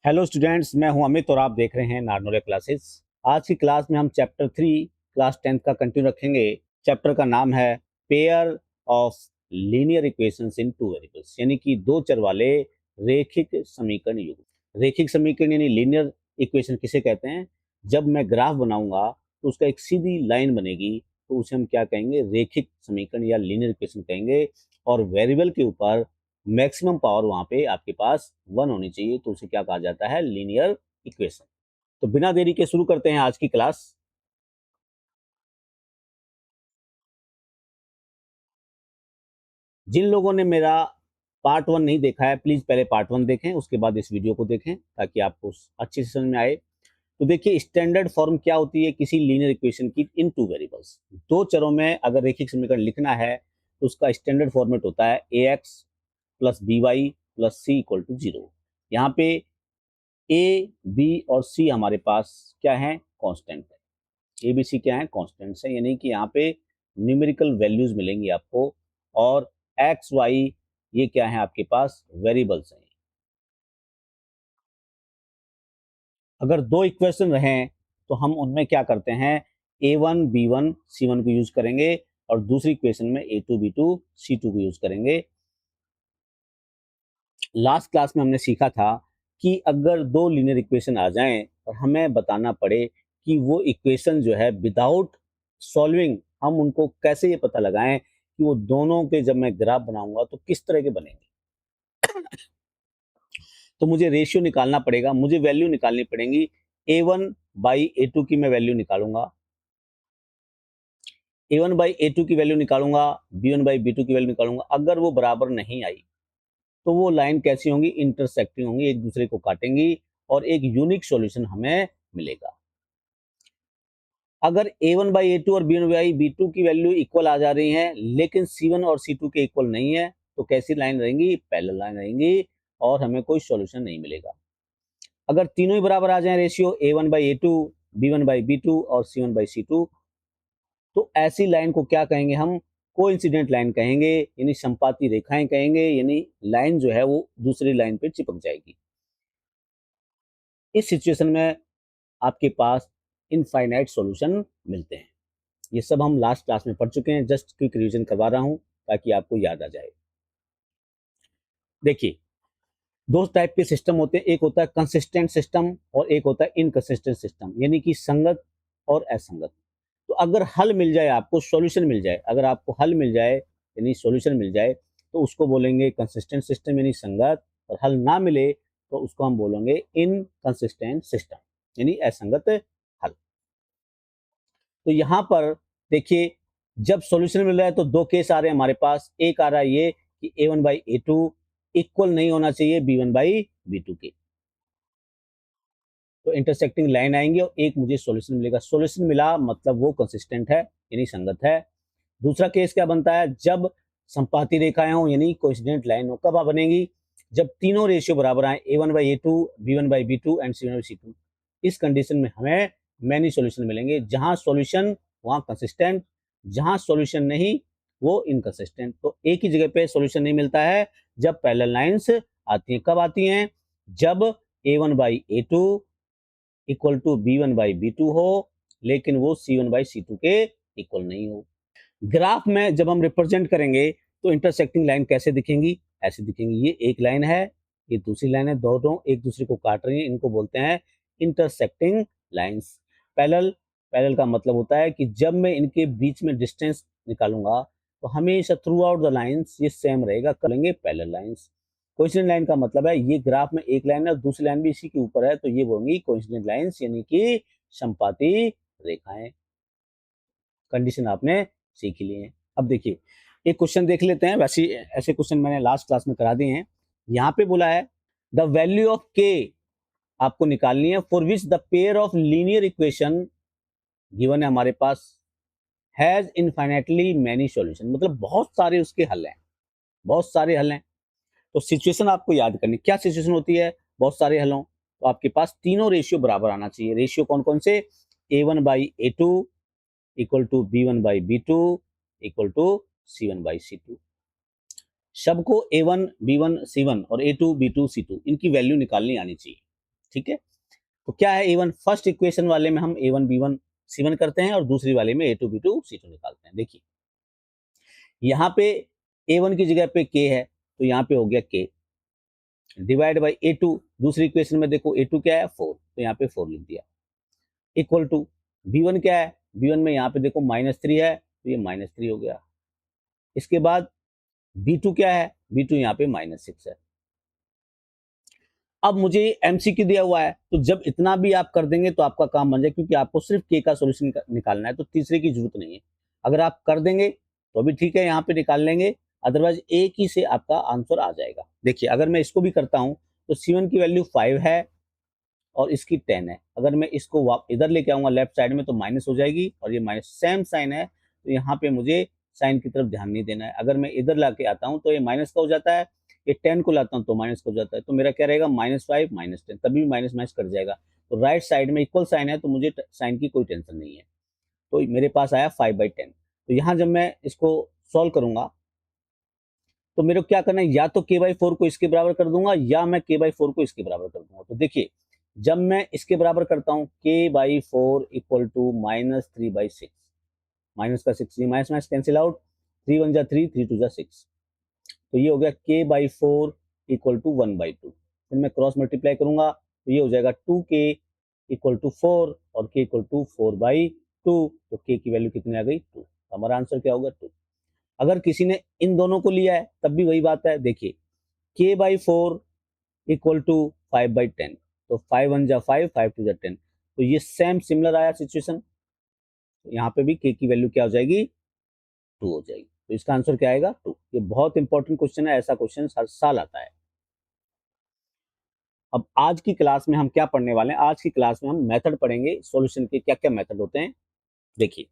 Hello students, मैं हूं अमित और आप देख रहे हैं नारनोले क्लासेस। आज की क्लास में हम चैप्टर 3 क्लास 10th का कंटिन्यू रखेंगे। चैप्टर का नाम है pair of linear equations in two variables, यानी कि दो चर वाले रेखिक समीकरण युग्म। रेखिक समीकरण यानी लीनियर इक्वेशन किसे कहते हैं? जब मैं ग्राफ बनाऊंगा तो उसका एक सीधी लाइन बनेगी तो उसे हम क्या कहेंगे? रेखिक समीकरण या लीनियर इक्वेशन कहेंगे। और वेरिएबल के ऊपर मैक्सिमम पावर वहां पे आपके पास 1 होनी चाहिए, तो उसे क्या कहा जाता है? Linear equation. तो बिना देरी के शुरू करते हैं आज की क्लास। जिन लोगों ने मेरा पार्ट 1 नहीं देखा है, प्लीज पहले पार्ट 1 देखें, उसके बाद इस वीडियो को देखें ताकि आपको अच्छे से समझ में आए। तो देखिए, स्टैंडर्ड फॉर्म क्या होती है किसी लीनियर इक्वेशन की? इन टू वेरिएबल्स, दो चरों में अगर रेखिक समीकरण लिखना है तो उसका स्टैंडर्ड फॉर्मेट होता है A X plus B Y plus C equal to 0। यहाँ पे ए बी और सी हमारे पास क्या है? कांस्टेंट है। ए बी सी क्या है? कांस्टेंट्स है, यानी कि यहाँ पे न्यूमेरिकल वैल्यूज मिलेंगी आपको। और एक्स वाई ये क्या है? आपके पास वेरिएबल्स हैं। अगर दो इक्वेशन रहें तो हम उनमें क्या करते हैं? A one B one C one को यूज करेंगे और दूसरी इक्वेशन में A two B two C two को यूज करेंगे। लास्ट क्लास में हमने सीखा था कि अगर दो लीनियर इक्वेशन आ जाएं और हमें बताना पड़े कि वो इक्वेशन जो है विदाउट सॉल्विंग हम उनको कैसे ये पता लगाएं कि वो दोनों के जब मैं ग्राफ बनाऊंगा तो किस तरह के बनेंगे। तो मुझे रेशियो निकालना पड़ेगा, मुझे वैल्यू निकालनी पड़ेगी। A one by A two की मैं वैल्यू निकालूंगा, A one by A two की वैल्यू निकालूंगा, B one by B two की वैल्यू निकालूंगा। अगर वो बराबर नहीं आई तो वो लाइन कैसी होंगी? इंटरसेक्टिंग होंगी, एक दूसरे को काटेंगी और एक यूनिक सॉल्यूशन हमें मिलेगा। अगर A one by A two और B one by B two की वैल्यू इक्वल आ जा रही है लेकिन सी वन और सी टू के इक्वल नहीं है, तो कैसी लाइन रहेंगी? पैरेलल लाइन रहेंगी और हमें कोई सॉल्यूशन नहीं मिलेगा। अगर तीनों ही बराबर आ जाए, ratio A one by A two, B one by B two और C one by C two, तो ऐसी लाइन को क्या कहेंगे हम? कोइंसिडेंट लाइन कहेंगे, यानी संपाती रेखाएं कहेंगे, यानी लाइन जो है वो दूसरी लाइन पे चिपक जाएगी। इस सिचुएशन में आपके पास इनफाइनाइट सॉल्यूशन मिलते हैं। ये सब हम लास्ट क्लास में पढ़ चुके हैं, जस्ट क्विक रिवीजन करवा रहा हूं ताकि आपको याद आ जाए। देखिए, दो टाइप के सिस्टम होते हैं, एक होता है कंसिस्टेंट सिस्टम और एक होता है इनकंसिस्टेंट सिस्टम, यानी कि संगत और असंगत। तो अगर हल मिल जाए, आपको सॉल्यूशन मिल जाए, अगर आपको हल मिल जाए यानी सॉल्यूशन मिल जाए तो उसको बोलेंगे कंसिस्टेंट सिस्टम यानी संगत, और हल ना मिले तो उसको हम बोलेंगे इनकंसिस्टेंट सिस्टम यानी असंगत हल। तो यहाँ पर देखिए, जब सॉल्यूशन मिल रहा है तो दो केस आ रहे हैं हमारे पास। एक आ रहा है ये कि A one by A two equal नहीं होना चाहिए B one by B two के, तो इंटरसेक्टिंग लाइन आएंगे और एक मुझे सॉल्यूशन मिलेगा। सॉल्यूशन मिला मतलब वो कंसिस्टेंट है यानी संगत है। दूसरा केस क्या बनता है? जब संपाती रेखाएं हो यानी कोइंसिडेंट लाइन हो। कब बनेगी? जब तीनों रेशियो बराबर आए, A one by A two, B one by B two and C one by C two. इस कंडीशन में हमें मैनी सॉल्यूशन मिलेंगे, जहां सॉल्यूशन वहां कंसिस्टेंट, जहां सॉल्यूशन नहीं वो इनकंसिस्टेंट। तो एक ही जगह पे सॉल्यूशन नहीं मिलता है जब पैरेलल लाइंस आती हैं। कब आती हैं? जब A one by A two equal to B one by B two हो लेकिन वो C one by C two के इक्वल नहीं हो। ग्राफ में जब हम रिप्रेजेंट करेंगे तो इंटरसेक्टिंग लाइन कैसे दिखेंगी? ऐसे दिखेंगी। ये एक लाइन है, ये दूसरी लाइन है, दोनों एक दूसरे को काट रही हैं, इनको बोलते हैं इंटरसेक्टिंग लाइंस। पैरेलल, पैरेलल का मतलब होता है कि जब मैं इनके बीच में डिस्टेंस निकालूंगा तो हमेशा थ्रू आउट द लाइंस ये सेम रहेगा, करेंगे पैरेलल लाइंस। कोइंसिडेंट लाइन का मतलब है ये ग्राफ में एक लाइन है और दूसरी लाइन भी इसी के ऊपर है, तो ये होंगी कोइंसिडेंट लाइंस यानी कि संपाती रेखाएं। कंडीशन आपने सीख ली है। अब देखिए, एक क्वेश्चन देख लेते हैं। वैसे ऐसे क्वेश्चन मैंने लास्ट क्लास में करा दिए हैं। यहाँ पे बोला है द वैल्यू ऑफ के आपको निकालनी है for which the pair of linear equation given है हमारे पास हैज इनफाइनाइटली मैनी सॉल्यूशन, मतलब बहुत सारे उसके हल हैं, बहुत सारे हल हैं। तो सिचुएशन आपको याद करनी, क्या सिचुएशन होती है बहुत सारे हलों? तो आपके पास तीनों रेशियो बराबर आना चाहिए। रेशियो कौन कौन से? A one by A two equal to B one by B two equal to C one by C two. सबको A one B one C one और A two B two C two इनकी value निकालनी आनी चाहिए। ठीक है। तो क्या है A1, फर्स्ट इक्वेशन वाले में हम A1 B1 C1 करते हैं और दूसरी वाले में A2 B2 C2 निकालते हैं। देखिए यहाँ पे A1 की जगह पे K है, तो यहाँ पे हो गया K डिवाइड बाई A2, दूसरी इक्वेशन में देखो A2 क्या है 4, तो यहाँ पे 4 लिख दिया, इक्वल टू B1 क्या है, B1 में यहाँ पे देखो -3 है, तो ये -3 हो गया। इसके बाद B2 क्या है, B2 यहाँ पे -6 है। अब मुझे एमसीक्यू दिया हुआ है, तो जब इतना भी आप कर देंगे तो आपका काम बन जाए, क्योंकि आपको सिर्फ के का सॉल्यूशन निकालना है, तो तीसरे की जरूरत नहीं है। अगर आप कर देंगे तो भी ठीक है, यहाँ पे निकाल लेंगे, अदरवाइज एक ही से आपका आंसर आ जाएगा। देखिए अगर मैं इसको भी करता हूँ तो C1 की वैल्यू 5 है और इसकी 10 है। अगर मैं इसको इधर लेके आऊंगा लेफ्ट साइड में तो माइनस हो जाएगी, और ये माइनस सेम साइन है, तो यहाँ पे मुझे साइन की तरफ ध्यान नहीं देना है। अगर मैं इधर लाके आता हूँ तो ये माइनस का हो जाता है, ये 10 को लाता हूँ तो माइनस का हो जाता है, तो मेरा क्या रहेगा -5 -10, तभी माइनस माइनस कट जाएगा। तो राइट साइड में इक्वल साइन है, तो मुझे साइन की कोई टेंशन नहीं है। तो मेरे पास आया 5/10। तो यहाँ जब मैं इसको सॉल्व करूंगा तो मेरे को क्या करना है, या तो k/4 को इसके बराबर कर दूंगा या मैं k/4 को इसके बराबर कर दूंगा। तो देखिए जब मैं इसके बराबर करता हूँ k/4 इक्वल टू -3/6, माइनस का 6, ये माइनस माइनस कैंसिल आउट, 3 1 जा 3, 3 2 जा 6, तो ये हो गया k/4 इक्वल टू 1/2। फिर मैं क्रॉस मल्टीप्लाई करूंगा तो ये हो जाएगा 2k इक्वल टू 4 और k इक्वल टू 4/2, तो k की वैल्यू कितनी आ गई 2। हमारा आंसर क्या होगा 2। अगर किसी ने इन दोनों को लिया है तब भी वही बात है। देखिए k/4 इक्वल टू 5/10, तो 5 1 जा 5, 5 2 जा 10, तो ये सेम सिमिलर आया सिचुएशन। यहाँ पे भी k की वैल्यू क्या हो जाएगी 2 हो जाएगी, तो इसका आंसर क्या आएगा 2। ये बहुत इंपॉर्टेंट क्वेश्चन है, ऐसा क्वेश्चन हर साल आता है। अब आज की क्लास में हम क्या पढ़ने वाले हैं, आज की क्लास में हम मेथड पढ़ेंगे सॉल्यूशन के, क्या क्या मेथड होते हैं। देखिए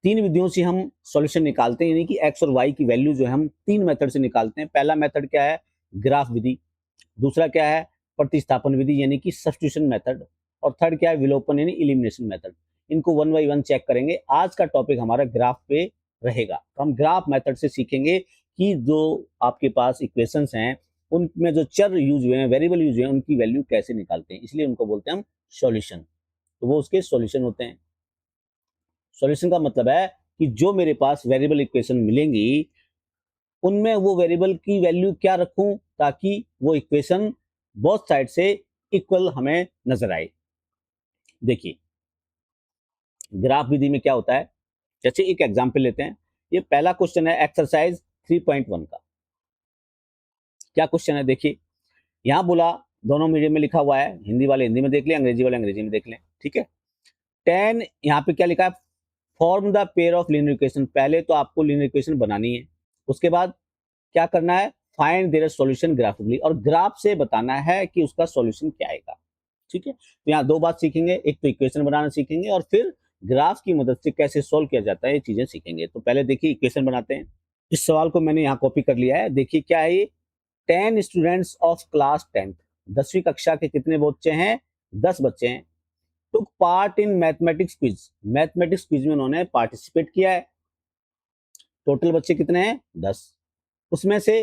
3 विधियों से हम सॉल्यूशन निकालते हैं, यानी कि x और y की वैल्यू जो है हम 3 मेथड से निकालते हैं। पहला मेथड क्या है, ग्राफ विधि। दूसरा क्या है, प्रतिस्थापन विधि यानी कि सब्स्टिट्यूशन मेथड। और थर्ड क्या है, विलोपन यानी एलिमिनेशन मेथड। इनको वन बाई वन चेक करेंगे। आज का टॉपिक हमारा ग्राफ पे रहेगा, तो हम ग्राफ मेथड से सीखेंगे कि जो आपके पास इक्वेशंस हैं उनमें जो चर यूज हुए हैं, वेरिएबल यूज हुए हैं, उनकी वैल्यू कैसे निकालते हैं, इसलिए उनको बोलते हैं हम सॉल्यूशन। तो वो उसके सॉल्यूशन होते हैं। सॉल्यूशन का मतलब है कि जो मेरे पास वेरिएबल इक्वेशन मिलेंगी उनमें वो वेरिएबल की वैल्यू क्या रखूं ताकि वो इक्वेशन बोथ साइड से इक्वल हमें नजर आए। देखिए ग्राफ विधि में क्या होता है, जैसे एक एग्जांपल लेते हैं। ये पहला क्वेश्चन है एक्सरसाइज 3.1 का। क्या क्वेश्चन है, देखिए यहाँ बोला, दोनों मीडियम में लिखा हुआ है, हिंदी वाले हिंदी में देख लें, अंग्रेजी वाले अंग्रेजी में देख लें, ठीक है। 10 यहाँ पे क्या लिखा है, form the pair of linear equation. पहले तो आपको लीनियर इक्वेशन बनानी है, उसके बाद क्या करना है, फाइंड देयर सॉल्यूशन ग्राफिकली, और ग्राफ से बताना है कि उसका सॉल्यूशन क्या आएगा, ठीक है। तो यहाँ दो बात सीखेंगे, एक तो इक्वेशन बनाना सीखेंगे और फिर ग्राफ की मदद से कैसे सोल्व किया जाता है ये चीजें सीखेंगे। तो पहले देखिए इक्वेशन बनाते हैं। इस सवाल को मैंने यहाँ कॉपी कर लिया है। देखिए क्या है ये, 10 स्टूडेंट्स ऑफ क्लास 10th, 10वीं कक्षा के कितने बच्चे हैं, 10 बच्चे हैं, took part in mathematics quiz. Mathematics quiz में उन्होंने पार्टिसिपेट किया है। टोटल बच्चे कितने हैं 10। उसमें से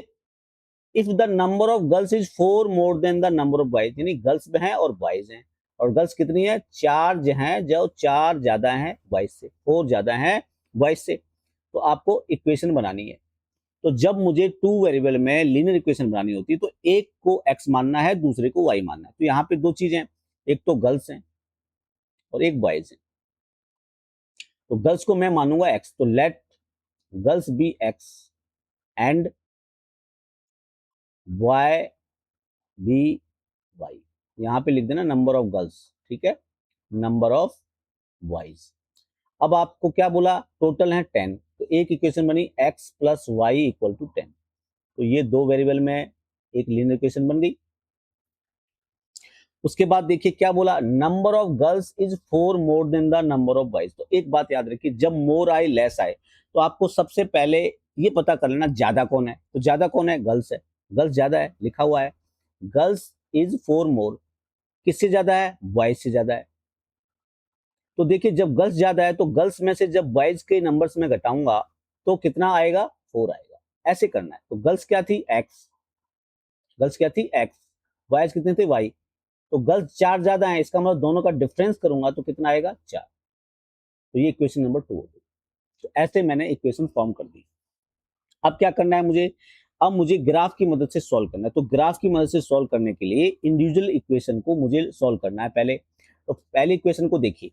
if the number of girls is 4 more than the number of boys, यानी गर्ल्स में है और बॉयज हैं, और गर्ल्स कितनी है 4 जो हैं, जो 4 ज्यादा हैं बॉयज से, 4 ज्यादा हैं बॉयज से। तो आपको इक्वेशन बनानी है। तो जब मुझे 2 वेरिएबल में लीनियर इक्वेशन बनानी होती है तो एक को x मानना है, दूसरे को y मानना है। तो यहाँ पे दो चीजें, एक तो गर्ल्स हैं और एक बॉयज है। तो गर्ल्स को मैं मानूंगा x, तो let girls be x and y be y। यहाँ पे लिख देना नंबर ऑफ गर्ल्स, ठीक है, नंबर ऑफ बॉयज। अब आपको क्या बोला, टोटल है 10, तो एक इक्वेशन बनी x plus Y equal to 10। तो ये दो वेरिएबल में एक लीनियर इक्वेशन बन गई। उसके बाद देखिए क्या बोला, number of girls is 4 more than the number of boys. तो एक बात याद रखिए, जब मोर आए लेस आए तो आपको सबसे पहले ये पता कर लेना ज्यादा कौन है। तो ज्यादा कौन है, गर्ल्स है, गर्ल्स ज्यादा है, लिखा हुआ है गर्ल्स इज 4 मोर, किससे ज्यादा है, बॉयज से ज्यादा है। तो देखिए जब गर्ल्स ज्यादा है तो गर्ल्स में से जब बॉयज के नंबर्स में घटाऊंगा तो कितना आएगा, 4 आएगा। ऐसे करना है। तो गर्ल्स क्या थी x, गर्ल्स क्या थी x, बॉयज कितने थे y। तो गर्ल्स 4 ज्यादा हैं, इसका मतलब दोनों का डिफरेंस करूंगा तो कितना आएगा 4। तो ये इक्वेशन नंबर 2 होगी। तो ऐसे मैंने इक्वेशन फॉर्म कर दी। अब क्या करना है मुझे, अब मुझे ग्राफ की मदद से सॉल्व करना है। तो ग्राफ की मदद से सॉल्व करने के लिए इंडिविजुअल इक्वेशन को मुझे सॉल्व करना है पहले। तो पहले इक्वेशन को देखिए,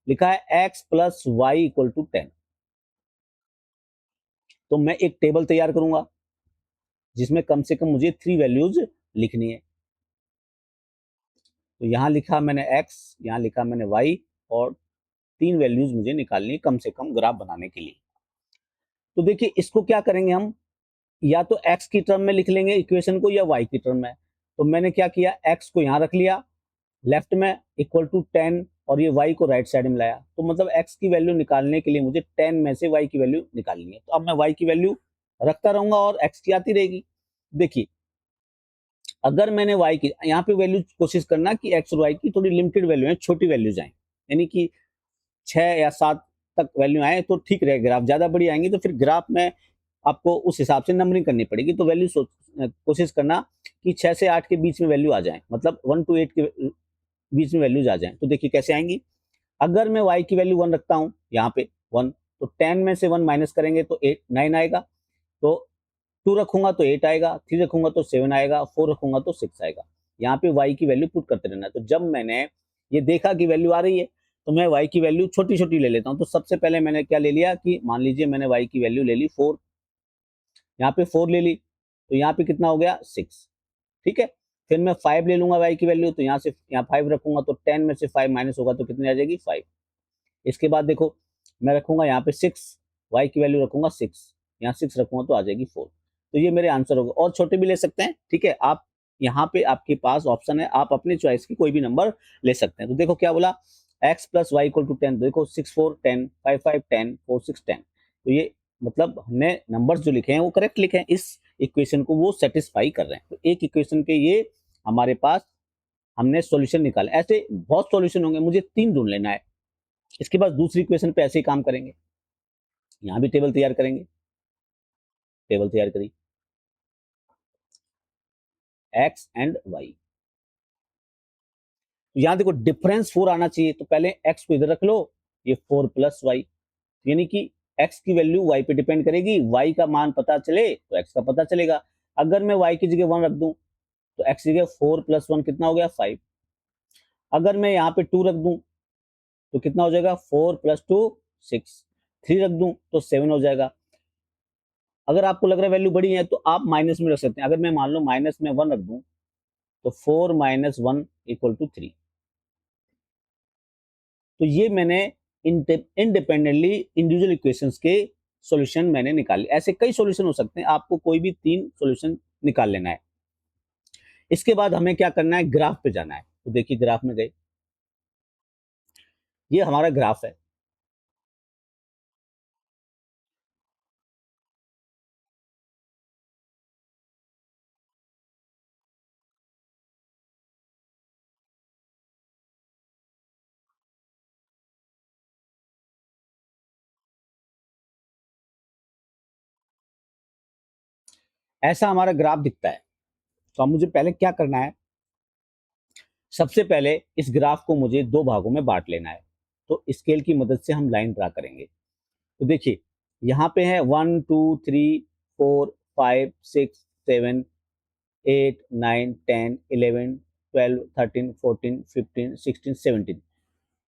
लिखा है x plus Y equal to 10। तो मैं एक टेबल तैयार करूंगा जिसमें कम से कम मुझे 3 वैल्यूज लिखनी है। तो यहां लिखा मैंने x, यहां लिखा मैंने y, और 3 वैल्यूज मुझे निकालनी है कम से कम ग्राफ बनाने के लिए। तो देखिए इसको क्या करेंगे हम, या तो x की टर्म में लिख लेंगे इक्वेशन को, या y की टर्म में। तो मैंने क्या किया, x को यहाँ रख लिया लेफ्ट में इक्वल टू 10, और ये y को राइट साइड में लाया। तो मतलब x की वैल्यू निकालने के लिए मुझे 10 में से y की वैल्यू निकालनी है। तो अब मैं y की वैल्यू रखता रहूंगा और x की आती रहेगी। देखिए अगर मैंने y की यहाँ पे वैल्यू कोशिश करना कि x और y की थोड़ी लिमिटेड वैल्यू है, छोटी वैल्यूज आए, यानी कि 6 या 7 तक वैल्यू आए तो ठीक रहेगा। ग्राफ ज्यादा बड़ी आएंगी तो फिर ग्राफ में आपको उस हिसाब से नंबरिंग करनी पड़ेगी। तो वैल्यू कोशिश करना कि 6 से 8 के बीच में वैल्यू आ जाए, मतलब 1 to 8 के बीच में वैल्यूज आ जाए। तो देखिए कैसे आएंगी, अगर मैं y की वैल्यू 1 रखता हूँ यहाँ पे 1, तो 10 में से 1 माइनस करेंगे तो 8 9 आएगा। तो 2 रखूंगा तो 8 आएगा, 3 रखूंगा तो 7 आएगा, 4 रखूंगा तो 6 आएगा। यहाँ पे y की वैल्यू पुट करते रहना है। तो जब मैंने ये देखा कि वैल्यू आ रही है तो मैं y की वैल्यू छोटी छोटी ले लेता हूँ। तो सबसे पहले मैंने क्या ले लिया कि मान लीजिए मैंने y की वैल्यू ले ली 4, यहाँ पे 4 ले ली, तो यहाँ पे कितना हो गया 6, ठीक है। फिर मैं 5 ले लूंगा y की वैल्यू, तो यहाँ से यहाँ 5 रखूंगा तो 10 में से 5 माइनस होगा तो कितनी आ जाएगी 5। इसके बाद देखो मैं रखूंगा यहाँ पे 6, y की वैल्यू रखूंगा 6, यहाँ 6 रखूंगा तो आ जाएगी 4। तो ये मेरे आंसर होगा। और छोटे भी ले सकते हैं, ठीक है। आप यहाँ पे आपके पास ऑप्शन है, आप अपनी चॉइस की कोई भी नंबर ले सकते हैं। तो देखो क्या बोला, x plus Y equal to 10। देखो 6 4 10, 5 5 10, 4 6 10। तो ये मतलब हमने नंबर्स जो लिखे हैं वो करेक्ट लिखे हैं, इस इक्वेशन को वो सेटिस्फाई कर रहे हैं। तो एक इक्वेशन के ये हमारे पास हमने सॉल्यूशन निकाला। ऐसे बहुत सॉल्यूशन होंगे, मुझे 3 ढूंढ लेना है। इसके बाद दूसरी इक्वेशन पे ऐसे ही काम करेंगे, यहाँ भी टेबल तैयार करेंगे। टेबल तैयार करी x एंड y। यहाँ देखो डिफरेंस 4 आना चाहिए, तो पहले x को इधर रख लो, ये 4 प्लस वाई, यानी कि x की वैल्यू y पे डिपेंड करेगी। y का मान पता चले तो x का पता चलेगा। अगर मैं y की जगह 1 रख दूं तो x की जगह 4 प्लस 1 कितना हो गया 5। अगर मैं यहाँ पे 2 रख दूं तो कितना हो जाएगा 4 प्लस 2 6। 3 रख दूं तो 7 हो जाएगा। अगर आपको लग रहा है वैल्यू बड़ी है तो आप माइनस में रख सकते हैं। अगर मैं मान लो माइनस में 1 रख दूं तो 4 माइनस 1 इक्वल टू 3। तो ये मैंने इंडिपेंडेंटली इंडिविजुअल इक्वेशंस के सॉल्यूशन मैंने निकाले। ऐसे कई सॉल्यूशन हो सकते हैं, आपको कोई भी 3 सॉल्यूशन निकाल लेना है। इसके बाद हमें क्या करना है, ग्राफ पे जाना है। तो देखिए ग्राफ में गए, ये हमारा ग्राफ है। ऐसा हमारा ग्राफ दिखता है। तो अब मुझे पहले क्या करना है, सबसे पहले इस ग्राफ को मुझे 2 भागों में बांट लेना है। तो स्केल की मदद से हम लाइन ड्रा करेंगे। तो देखिए यहाँ पे है 1 2 3 4 5 6 7 8 9 10 11 12 13 14 15 16 17।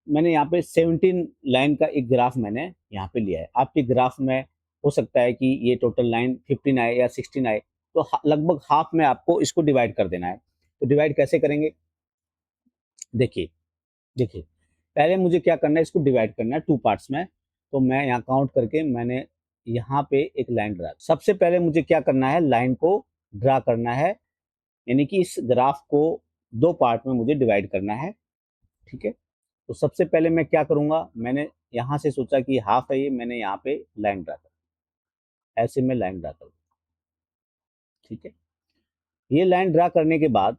मैंने यहाँ पे 17 लाइन का एक ग्राफ मैंने यहाँ पे लिया है। आपके ग्राफ में हो सकता है कि ये टोटल लाइन 15 आए या 16 आए, तो लगभग हाफ में आपको इसको डिवाइड कर देना है। तो डिवाइड कैसे करेंगे, देखिए देखिए पहले मुझे क्या करना है, इसको डिवाइड करना है 2 पार्ट्स में। तो मैं यहाँ काउंट करके मैंने यहाँ पे एक लाइन ड्रा। सबसे पहले मुझे क्या करना है, लाइन को ड्रा करना है, यानी कि इस ग्राफ को 2 पार्ट में मुझे डिवाइड करना है, ठीक है। तो सबसे पहले मैं क्या करूंगा, मैंने यहाँ से सोचा कि हाफ है ये, मैंने यहाँ पे लाइन ड्रा कर, ऐसे में लाइन ड्रा करूँ, ठीक है। ये लाइन ड्रा करने के बाद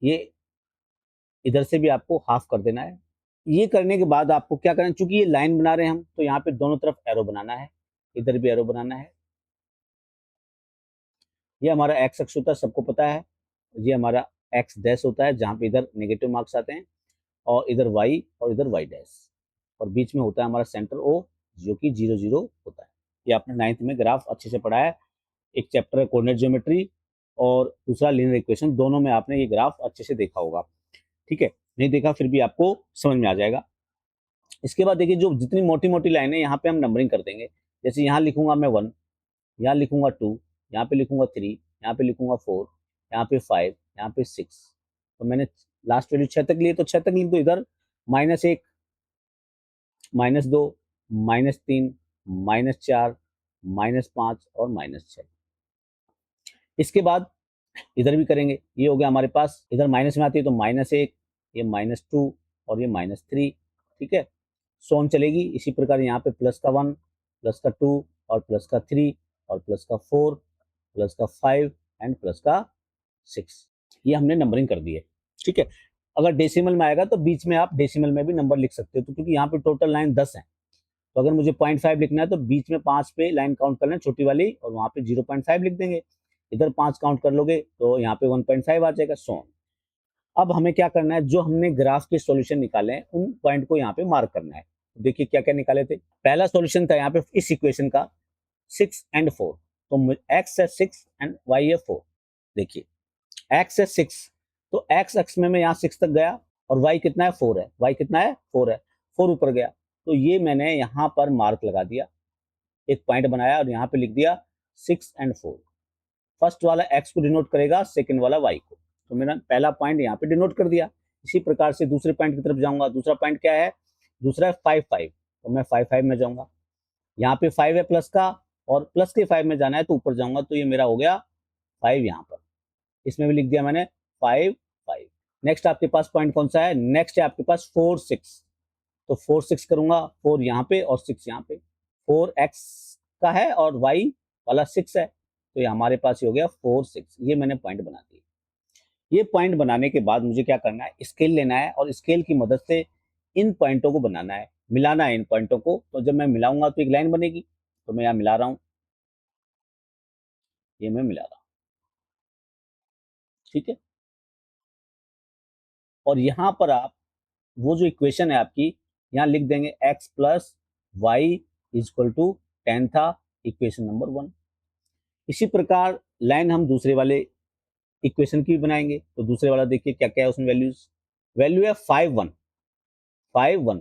ये इधर से भी आपको हाफ कर देना है। ये करने के बाद आपको क्या करना है, चूंकि ये लाइन बना रहे हैं हम, तो यहाँ पे दोनों तरफ एरो बनाना है, इधर भी एरो बनाना है। ये हमारा एक्स अक्ष होता है, सबको पता है। ये हमारा एक्स डैश होता है जहाँ पे इधर नेगेटिव मार्क्स आते हैं, और इधर वाई और इधर वाई डैश, और बीच में होता है हमारा सेंटर ओ जो कि 0 0 होता है। ये आपने 9th में ग्राफ अच्छे से पढ़ा है। एक चैप्टर है कोऑर्डिनेट ज्योमेट्री और दूसरा लीनियर इक्वेशन, दोनों में आपने ये ग्राफ अच्छे से देखा होगा। ठीक है, नहीं देखा फिर भी आपको समझ में आ जाएगा। इसके बाद देखिए जो जितनी मोटी मोटी लाइन है यहाँ पे हम नंबरिंग कर देंगे। जैसे यहाँ लिखूंगा मैं 1, यहाँ लिखूंगा 2, यहाँ पे लिखूंगा 3, यहाँ पे लिखूंगा 4, यहाँ पे 5, यहाँ पे 6। तो मैंने लास्ट वैल्यू 6 तक ली तो 6 तक लिख दो। इधर -1, -2, -3, -4, -5 और -6। इसके बाद इधर भी करेंगे, ये हो गया हमारे पास, इधर माइनस में आती है तो -1, ये -2 और ये -3। ठीक है, सोन चलेगी। इसी प्रकार यहाँ पे +1, +2 और +3 और +4, +5 एंड +6। ये हमने नंबरिंग कर दी है। ठीक है, अगर डेसिमल में आएगा तो बीच में आप डेसिमल में भी नंबर लिख सकते हो, तो क्योंकि यहाँ पे टोटल लाइन 10 है, तो अगर मुझे 0.5 लिखना है तो बीच में 5 पे लाइन काउंट कर लें छोटी वाली, और वहाँ पे 0.5 लिख देंगे। इधर 5 काउंट कर लोगे तो यहाँ पे 1.5 आ जाएगा, सो ऑन। अब हमें क्या करना है, जो हमने ग्राफ के सॉल्यूशन निकाले हैं उन पॉइंट को यहाँ पे मार्क करना है। देखिए क्या क्या निकाले थे। पहला सॉल्यूशन था यहाँ पे इस इक्वेशन का 6 and 4, तो x है 6 एंड y है 4। देखिए x है 6, तो x अक्ष में मैं यहाँ 6 तक गया, और y कितना है 4 है, y कितना है 4 है, 4 ऊपर गया, तो ये मैंने यहाँ पर मार्क लगा दिया, एक पॉइंट बनाया और यहाँ पे लिख दिया 6 and 4। फर्स्ट वाला x को डिनोट करेगा, सेकंड वाला y को, तो मैंने पहला पॉइंट यहाँ पे डिनोट कर दिया। इसी प्रकार से दूसरे पॉइंट की तरफ जाऊंगा। दूसरा पॉइंट क्या है, दूसरा है 5 5, तो मैं 5 5 में जाऊंगा। यहाँ पे 5 है प्लस का, और प्लस के 5 में जाना है तो ऊपर जाऊंगा, तो ये मेरा हो गया 5 यहाँ पर, इसमें भी लिख दिया मैंने 5 5। नेक्स्ट आपके पास पॉइंट कौन सा है, नेक्स्ट है आपके पास 4 6, तो 4 6 करूंगा, 4 यहाँ पे और 6 यहाँ पे, 4x का है और y वाला 6 है, तो ये हमारे पास हो गया 4 6। ये मैंने पॉइंट बना दिया। ये पॉइंट बनाने के बाद मुझे क्या करना है, स्केल लेना है, और स्केल की मदद से इन पॉइंटों को बनाना है, मिलाना है इन पॉइंटों को। तो जब मैं मिलाऊंगा तो एक लाइन बनेगी, तो मैं यहाँ मिला रहा हूँ, ये मैं मिला रहा हूँ। ठीक है, और यहाँ पर आप वो जो इक्वेशन है आपकी यहाँ लिख देंगे, x + y = 10 था, इक्वेशन नंबर 1। इसी प्रकार लाइन हम दूसरे वाले इक्वेशन की भी बनाएंगे। तो दूसरे वाला देखिए क्या क्या है उसमें वैल्यूज, वैल्यू है 5 1 5 1,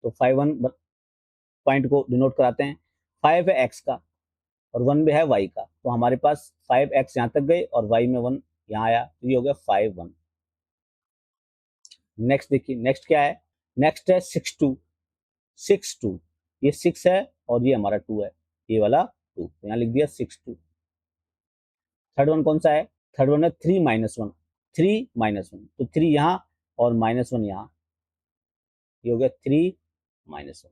तो 5 1 पॉइंट को डिनोट कराते हैं। 5 है x का और 1 भी है y का, तो हमारे पास 5x यहाँ तक गए और y में 1 यहाँ आया, तो ये हो गया 5 1। नेक्स्ट देखिए, नेक्स्ट क्या है, नेक्स्ट है 6 2 6 2, ये 6 है और ये हमारा 2 है, ये वाला 2, तो यहाँ लिख दिया 6 2। थर्ड वन कौन सा है, थर्ड वन है 3 -1 3 -1, तो 3 यहाँ और -1 यहाँ, ये हो गया 3 -1।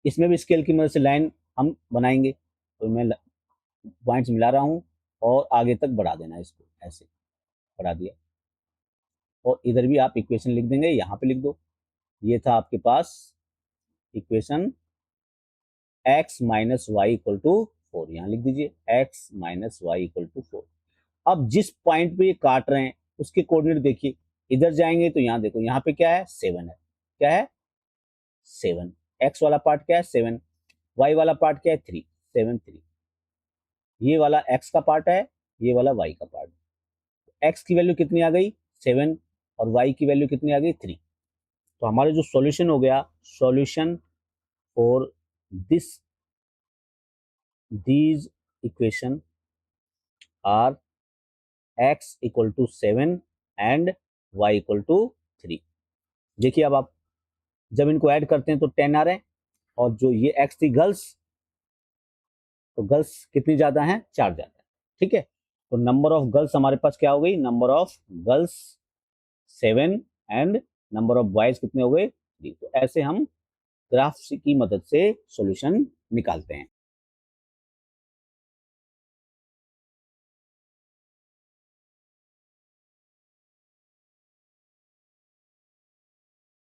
इसमें भी स्केल की मदद से लाइन हम बनाएंगे, तो मैं पॉइंट्स मिला रहा हूँ और आगे तक बढ़ा देना है, इसको ऐसे बढ़ा दिया, और इधर भी आप इक्वेशन लिख देंगे, यहाँ पे लिख दो। ये था आपके पास इक्वेशन x - y = 4, यहाँ लिख दीजिए x - y = 4। अब जिस पॉइंट पे ये काट रहे हैं उसके कोऑर्डिनेट देखिए, इधर जाएंगे तो यहाँ देखो, यहाँ पे क्या है 7 है, क्या है 7, x वाला पार्ट क्या है 7, y वाला पार्ट क्या है 3 7 3, ये वाला x का पार्ट है, ये वाला y का पार्ट। x की वैल्यू कितनी आ गई 7 और y की वैल्यू कितनी आ गई 3। तो हमारा जो सॉल्यूशन हो गया, solution for these equation are x = 7 and y = 3। देखिए अब आप जब इनको ऐड करते हैं तो 10 आ रहे हैं, और जो ये x थी गर्ल्स, तो गर्ल्स कितनी ज्यादा हैं, 4 ज्यादा है। ठीक है, तो नंबर ऑफ गर्ल्स हमारे पास क्या हो गई, number of girls 7 and number of boys कितने हो गए 3। तो ऐसे हम ग्राफ की मदद से सॉल्यूशन निकालते हैं।